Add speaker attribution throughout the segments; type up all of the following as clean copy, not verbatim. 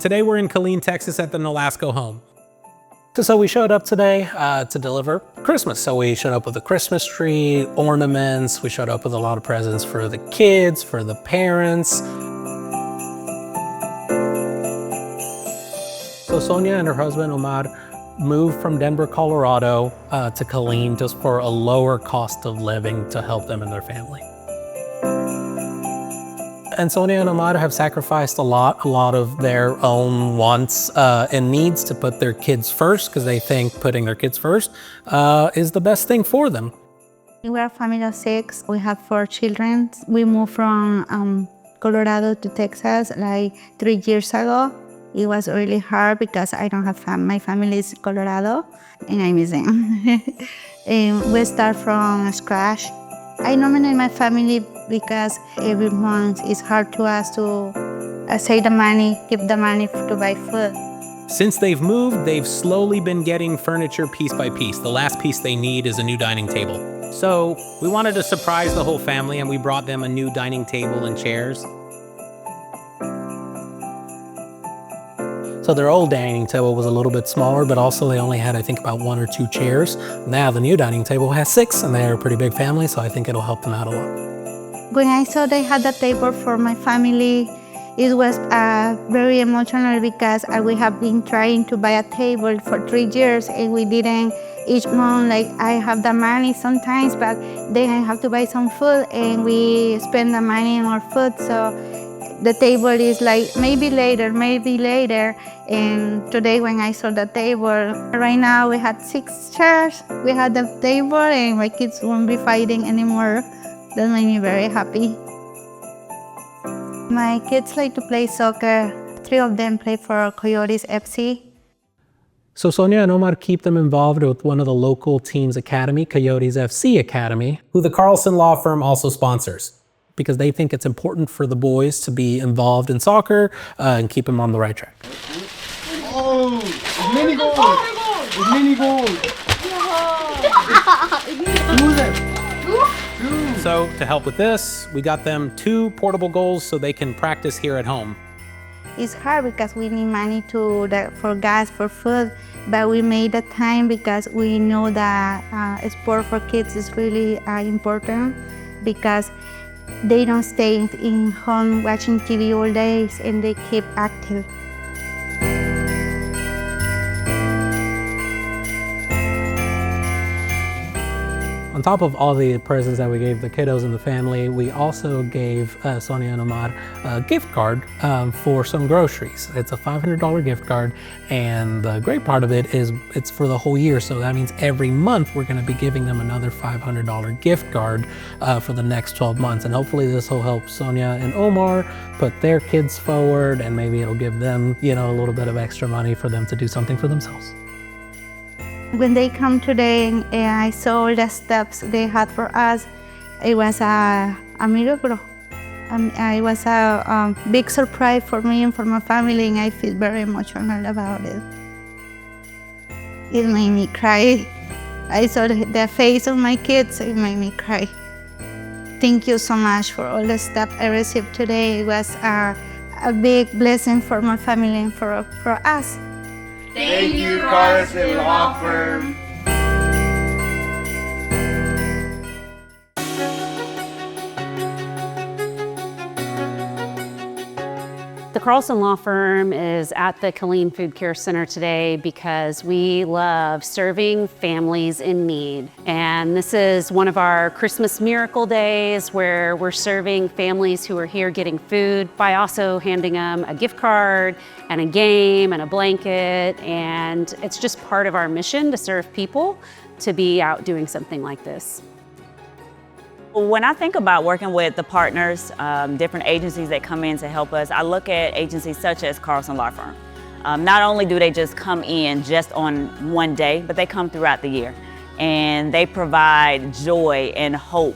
Speaker 1: Today we're in Killeen, Texas at the Nolasco home.
Speaker 2: So we showed up today to deliver Christmas. So we showed up with a Christmas tree, ornaments. We showed up with a lot of presents for the kids, for the parents. So Sonia and her husband, Omar, moved from Denver, Colorado to Killeen just for a lower cost of living to help them and their family. And Sonia and Omar have sacrificed a lot of their own wants and needs to put their kids first, because they think putting their kids first is the best thing for them.
Speaker 3: We are a family of 6. We have 4 children. We moved from Colorado to Texas like 3 years ago. It was really hard because I don't have my family is Colorado, and I miss them. And we start from scratch. I nominate my family because every month it's hard to us to save the money, keep the money to buy food.
Speaker 1: Since they've moved, they've slowly been getting furniture piece by piece. The last piece they need is a new dining table. So we wanted to surprise the whole family, and we brought them a new dining table and chairs.
Speaker 2: So their old dining table was a little bit smaller, but also they only had, I think, about 1 or 2 chairs. Now the new dining table has 6, and they're a pretty big family, so I think it'll help them out a lot.
Speaker 3: When I saw they had the table for my family, it was very emotional because we have been trying to buy a table for 3 years, and we didn't. Each month, like, I have the money sometimes, but then I have to buy some food, and we spend the money on our food. So the table is like, maybe later. And today when I saw the table, right now we had 6 chairs. We had the table, and my kids won't be fighting anymore. That made me very happy. My kids like to play soccer. 3 of them play for Coyotes FC.
Speaker 2: So Sonia and Omar keep them involved with one of the local teams' academy, Coyotes FC Academy,
Speaker 1: Who the Carlson Law Firm also sponsors.
Speaker 2: because they think it's important for the boys to be involved in soccer and keep them on the right track.
Speaker 4: Oh, it's mini goal! It's mini goal!
Speaker 1: So to help with this, we got them 2 portable goals so they can practice here at home.
Speaker 3: It's hard because we need money for gas, for food, but we made the time because we know that sport for kids is really important, because they don't stay in home watching TV all day, and they keep active.
Speaker 2: On top of all the presents that we gave the kiddos and the family, we also gave Sonia and Omar a gift card for some groceries. It's a $500 gift card, and the great part of it is it's for the whole year. So that means every month we're gonna be giving them another $500 gift card for the next 12 months. And hopefully this will help Sonia and Omar put their kids forward, and maybe it'll give them, a little bit of extra money for them to do something for themselves.
Speaker 3: When they come today and I saw all the steps they had for us, it was a miracle. It was a big surprise for me and for my family, and I feel very emotional about it. It made me cry. I saw the face of my kids, it made me cry. Thank you so much for all the stuff I received today. It was a big blessing for my family and for us.
Speaker 4: Thank you, Carlson Law Firm.
Speaker 5: The Carlson Law Firm is at the Killeen Food Care Center today because we love serving families in need. And this is one of our Christmas miracle days where we're serving families who are here getting food by also handing them a gift card and a game and a blanket. And it's just part of our mission to serve people, to be out doing something like this.
Speaker 6: When I think about working with the partners, different agencies that come in to help us, I look at agencies such as Carlson Law Firm. Not only do they just come in just on one day, but they come throughout the year. And they provide joy and hope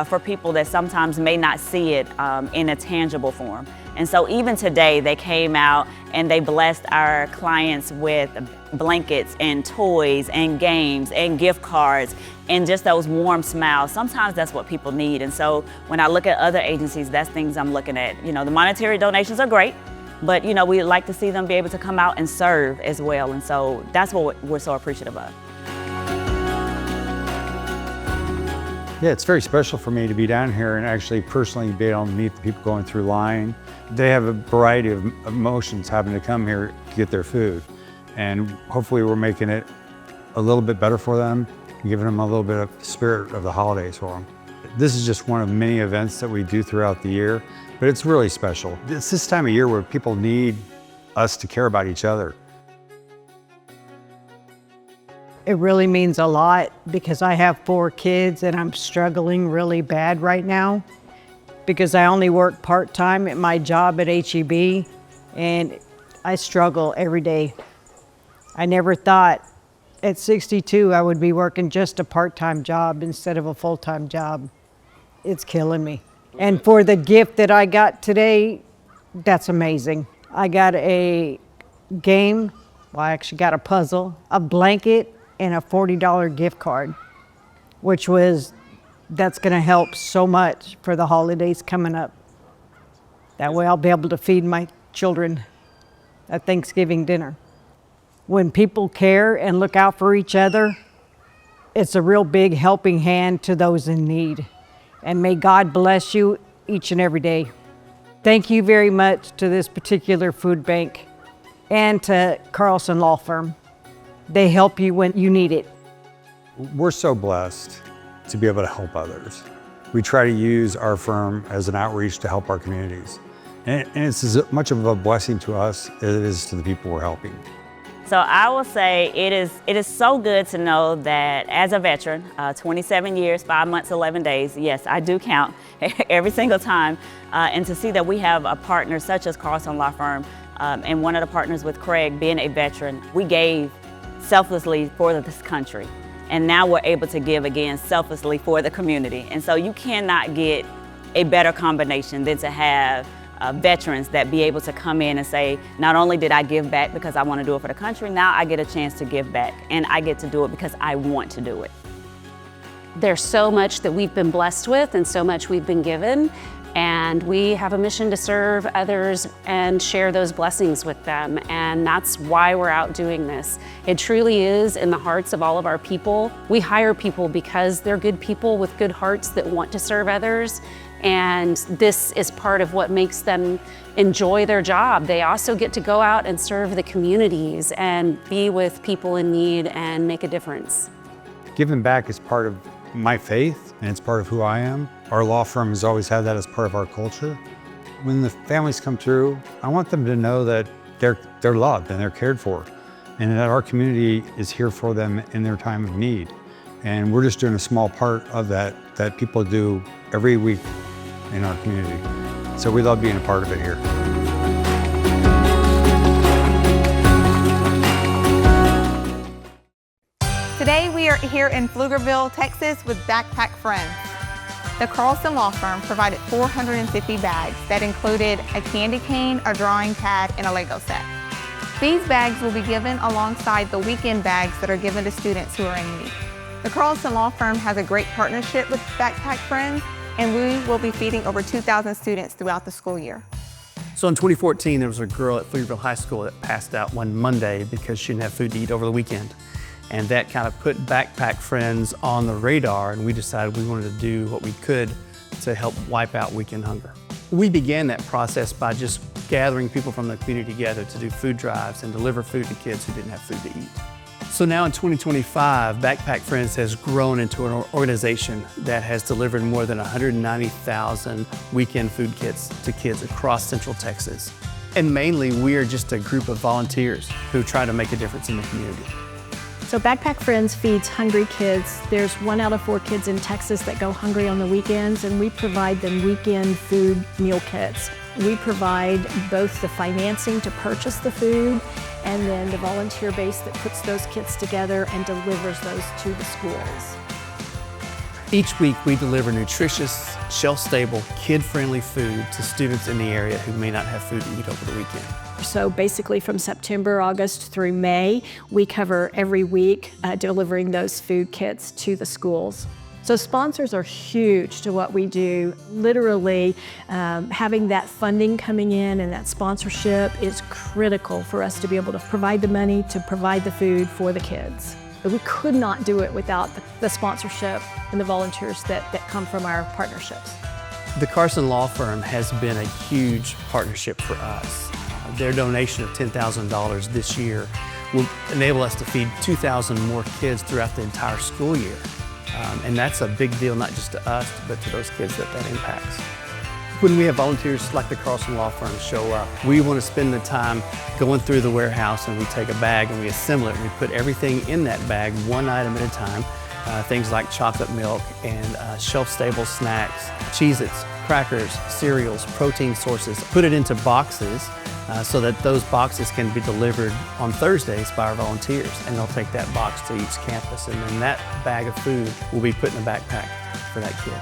Speaker 6: for people that sometimes may not see it in a tangible form. And so even today, they came out and they blessed our clients with blankets and toys and games and gift cards and just those warm smiles. Sometimes that's what people need. And so when I look at other agencies, that's things I'm looking at. The monetary donations are great, but you know, we like to see them be able to come out and serve as well. And so that's what we're so appreciative of.
Speaker 4: Yeah, it's very special for me to be down here and actually personally be able to meet the people going through line. They have a variety of emotions having to come here to get their food. And hopefully we're making it a little bit better for them, giving them a little bit of spirit of the holidays for them. This is just one of many events that we do throughout the year, but it's really special. It's this time of year where people need us to care about each other.
Speaker 7: It really means a lot because I have 4 kids and I'm struggling really bad right now because I only work part-time at my job at HEB and I struggle every day. I never thought at 62 I would be working just a part-time job instead of a full-time job. It's killing me. And for the gift that I got today, that's amazing. I got a game, well, I actually got a puzzle, a blanket, and a $40 gift card, that's gonna help so much for the holidays coming up. That way I'll be able to feed my children at Thanksgiving dinner. When people care and look out for each other, it's a real big helping hand to those in need. And may God bless you each and every day. Thank you very much to this particular food bank and to Carlson Law Firm. They help you when you need it.
Speaker 4: We're so blessed to be able to help others. We try to use our firm as an outreach to help our communities. And it's as much of a blessing to us as it is to the people we're helping.
Speaker 6: So I will say it is so good to know that as a veteran, 27 years, 5 months, 11 days, yes, I do count every single time, and to see that we have a partner such as Carlson Law Firm, and one of the partners with Craig being a veteran, we gave selflessly for this country. And now we're able to give again selflessly for the community. And so you cannot get a better combination than to have veterans that be able to come in and say, not only did I give back because I want to do it for the country, now I get a chance to give back and I get to do it because I want to do it.
Speaker 5: There's so much that we've been blessed with and so much we've been given, and we have a mission to serve others and share those blessings with them, and that's why we're out doing this. It truly is in the hearts of all of our people. We hire people because they're good people with good hearts that want to serve others, and this is part of what makes them enjoy their job. They also get to go out and serve the communities and be with people in need and make a difference.
Speaker 4: Giving back is part of my faith, and it's part of who I am. Our law firm has always had that as part of our culture. When the families come through, I want them to know that they're loved and they're cared for, and that our community is here for them in their time of need. And we're just doing a small part of that people do every week in our community. So we love being a part of it here.
Speaker 8: Today we are here in Pflugerville, Texas with Backpack Friends. The Carlson Law Firm provided 450 bags that included a candy cane, a drawing pad, and a Lego set. These bags will be given alongside the weekend bags that are given to students who are in need. The Carlson Law Firm has a great partnership with Backpack Friends, and we will be feeding over 2,000 students throughout the school year.
Speaker 9: So in 2014, there was a girl at Pflugerville High School that passed out one Monday because she didn't have food to eat over the weekend. And that kind of put Backpack Friends on the radar, and we decided we wanted to do what we could to help wipe out weekend hunger. We began that process by just gathering people from the community together to do food drives and deliver food to kids who didn't have food to eat. So now in 2025, Backpack Friends has grown into an organization that has delivered more than 190,000 weekend food kits to kids across Central Texas. And mainly, we are just a group of volunteers who try to make a difference in the community.
Speaker 10: So Backpack Friends feeds hungry kids. There's 1 out of 4 kids in Texas that go hungry on the weekends, and we provide them weekend food meal kits. We provide both the financing to purchase the food and then the volunteer base that puts those kits together and delivers those to the schools.
Speaker 9: Each week, we deliver nutritious, shelf-stable, kid-friendly food to students in the area who may not have food to eat over the weekend.
Speaker 10: So basically from September, August through May, we cover every week delivering those food kits to the schools. So sponsors are huge to what we do. Literally, having that funding coming in and that sponsorship is critical for us to be able to provide the money to provide the food for the kids. But we could not do it without the sponsorship and the volunteers that come from our partnerships.
Speaker 9: The Carlson Law Firm has been a huge partnership for us. Their donation of $10,000 this year will enable us to feed 2,000 more kids throughout the entire school year. And that's a big deal, not just to us, but to those kids that impacts. When we have volunteers like the Carlson Law Firm show up, we want to spend the time going through the warehouse, and we take a bag and we assemble it and we put everything in that bag one item at a time. Things like chocolate milk and shelf-stable snacks, Cheez-Its, crackers, cereals, protein sources. Put it into boxes so that those boxes can be delivered on Thursdays by our volunteers, and they'll take that box to each campus, and then that bag of food will be put in a backpack for that kid.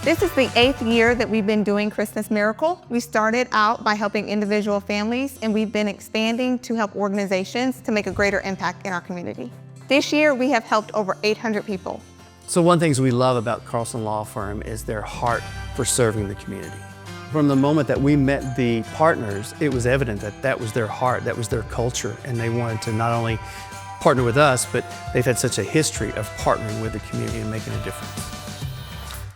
Speaker 8: This is the 8th year that we've been doing Christmas Miracle. We started out by helping individual families, and we've been expanding to help organizations to make a greater impact in our community. This year, we have helped over 800 people.
Speaker 9: So one of the things we love about Carlson Law Firm is their heart for serving the community. From the moment that we met the partners, it was evident that that was their heart, that was their culture, and they wanted to not only partner with us, but they've had such a history of partnering with the community and making a difference.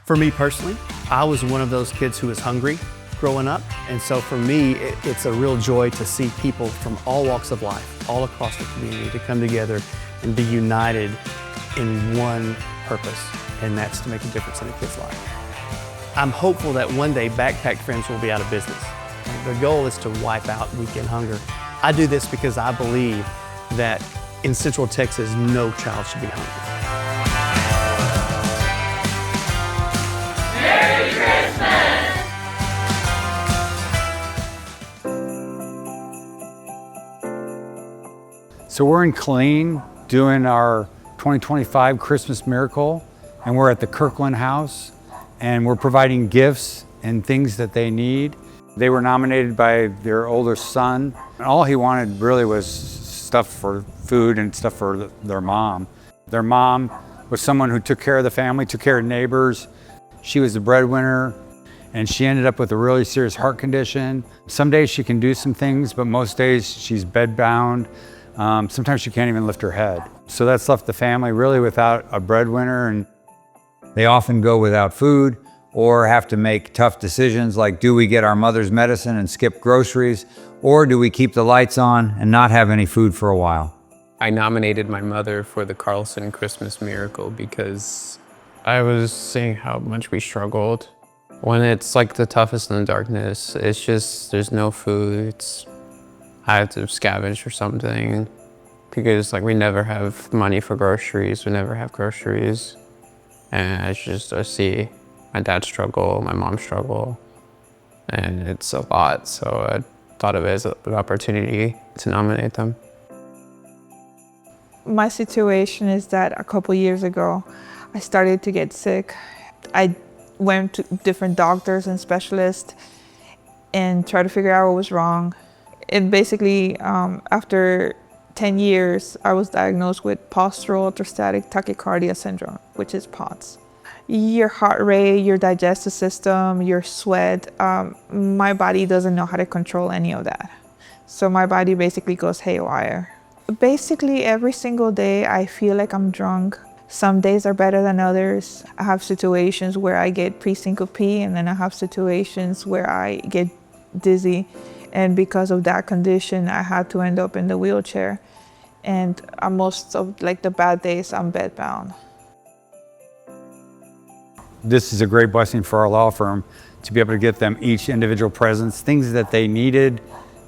Speaker 9: For me personally, I was one of those kids who was hungry growing up, and so for me, it's a real joy to see people from all walks of life, all across the community, to come together and be united in one purpose, and that's to make a difference in a kid's life. I'm hopeful that one day Backpack Friends will be out of business. The goal is to wipe out weekend hunger. I do this because I believe that in Central Texas, no child should be hungry.
Speaker 4: So we're in Killeen doing our 2025 Christmas Miracle, and we're at the Kirkland House, and we're providing gifts and things that they need. They were nominated by their older son. And all he wanted really was stuff for food and stuff for their mom. Their mom was someone who took care of the family, took care of neighbors. She was the breadwinner, and she ended up with a really serious heart condition. Some days she can do some things, but most days she's bedbound. Sometimes she can't even lift her head. So that's left the family really without a breadwinner, and they often go without food or have to make tough decisions like, do we get our mother's medicine and skip groceries, or do we keep the lights on and not have any food for a while?
Speaker 11: I nominated my mother for the Carlson Christmas Miracle because I was seeing how much we struggled. When it's like the toughest in the darkness, it's just, there's no food. I have to scavenge for something because like we never have money for groceries. We never have groceries. And I see my dad struggle, my mom struggle, and it's a lot. So I thought of it as an opportunity to nominate them.
Speaker 12: My situation is that a couple years ago, I started to get sick. I went to different doctors and specialists and tried to figure out what was wrong. And basically, after 10 years, I was diagnosed with postural orthostatic tachycardia syndrome, which is POTS. Your heart rate, your digestive system, your sweat, my body doesn't know how to control any of that. So my body basically goes haywire. Basically, every single day, I feel like I'm drunk. Some days are better than others. I have situations where I get pre-syncope, and then I have situations where I get dizzy. And because of that condition, I had to end up in the wheelchair. And most of the bad days, I'm bedbound.
Speaker 4: This is a great blessing for our law firm to be able to get them each individual presents, things that they needed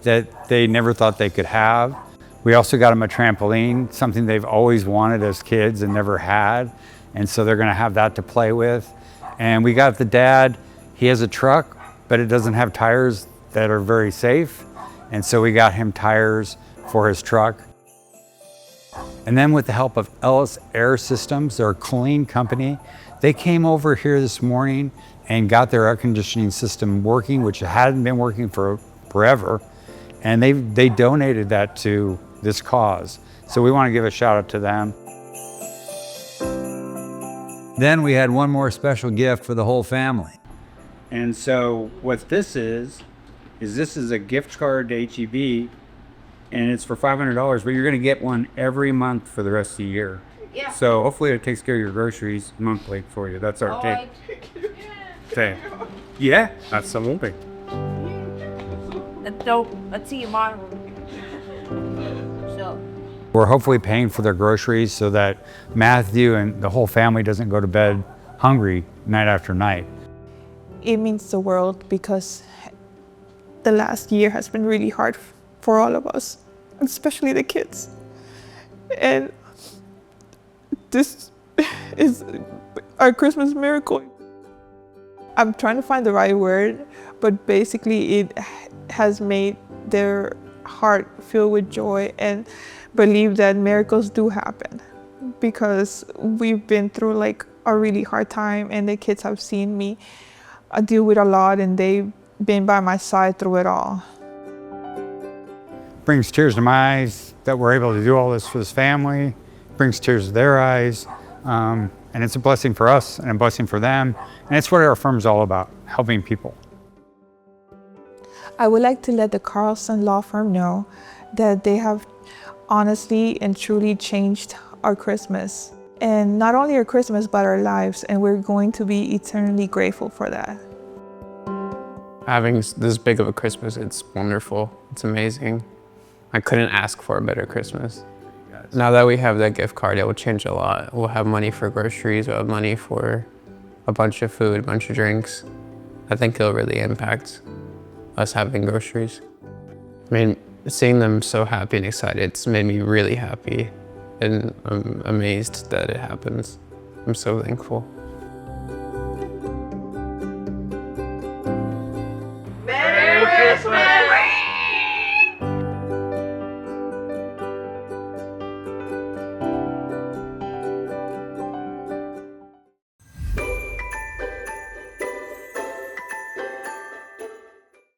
Speaker 4: that they never thought they could have. We also got them a trampoline, something they've always wanted as kids and never had. And so they're gonna have that to play with. And we got the dad, he has a truck, but it doesn't have tires that are very safe. And so we got him tires for his truck. And then with the help of Ellis Air Systems, they're a clean company, they came over here this morning and got their air conditioning system working, which hadn't been working for forever. And they donated that to this cause. So we want to give a shout out to them. Then we had one more special gift for the whole family. And so what this is this is a gift card to HEB, and it's for $500, but you're gonna get one every month for the rest of the year.
Speaker 13: Yeah.
Speaker 4: So hopefully it takes care of your groceries monthly for you. That's our take. Okay. Yeah, absolutely.
Speaker 13: So let's see you tomorrow. So.
Speaker 4: We're hopefully paying for their groceries so that Matthew and the whole family doesn't go to bed hungry night after night.
Speaker 12: It means the world because the last year has been really hard for all of us, especially the kids. And this is our Christmas miracle. I'm trying to find the right word, but basically it has made their heart filled with joy and believe that miracles do happen, because we've been through like a really hard time, and the kids have seen me deal with a lot, and they've been by my side through it all.
Speaker 4: Brings tears to my eyes that we're able to do all this for this family. Brings tears to their eyes. And it's a blessing for us and a blessing for them. And it's what our firm's all about, helping people.
Speaker 12: I would like to let the Carlson Law Firm know that they have honestly and truly changed our Christmas. And not only our Christmas, but our lives. And we're going to be eternally grateful for that.
Speaker 11: Having this big of a Christmas, it's wonderful. It's amazing. I couldn't ask for a better Christmas. Now that we have that gift card, it will change a lot. We'll have money for groceries, we'll have money for a bunch of food, a bunch of drinks. I think it'll really impact us having groceries. I mean, seeing them so happy and excited, it's made me really happy. And I'm amazed that it happens. I'm so thankful.